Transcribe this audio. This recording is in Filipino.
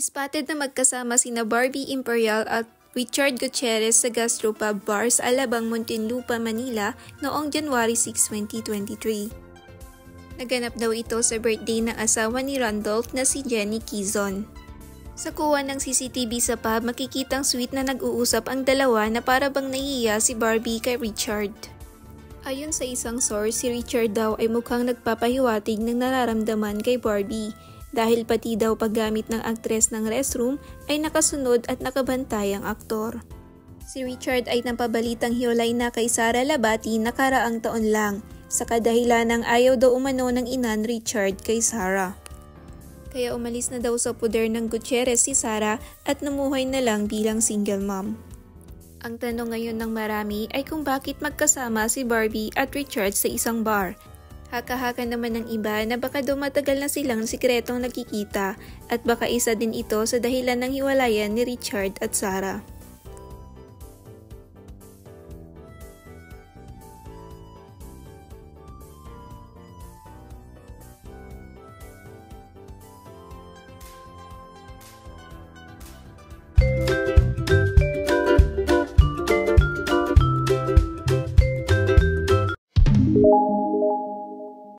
Spotted na magkasama sina Barbie Imperial at Richard Gutierrez sa gastropub bar sa Alabang, Muntinlupa, Manila noong January 6, 2023. Naganap daw ito sa birthday ng asawa ni Randolph na si Jenny Quizon. Sa kuha ng CCTV sa pub, makikitang sweet na nag-uusap ang dalawa na para bang nahihiya si Barbie kay Richard. Ayon sa isang source, si Richard daw ay mukhang nagpapahiwatig ng nararamdaman kay Barbie dahil pati daw paggamit ng aktres ng restroom ay nakasunod at nakabantay ang aktor. Si Richard ay napabalitang hiwalay na kay Sara Labati nakaraang taon lang sa kadahilanang ayaw daw umano ng ina ni Richard kay Sara. Kaya umalis na daw sa puder ng Gutierrez si Sara at namuhay na lang bilang single mom. Ang tanong ngayon ng marami ay kung bakit magkasama si Barbie at Richard sa isang bar. Haka-haka naman ng iba na baka daw matagal na silang sikretong nagkikita at baka isa din ito sa dahilan ng hiwalayan ni Richard at Sara.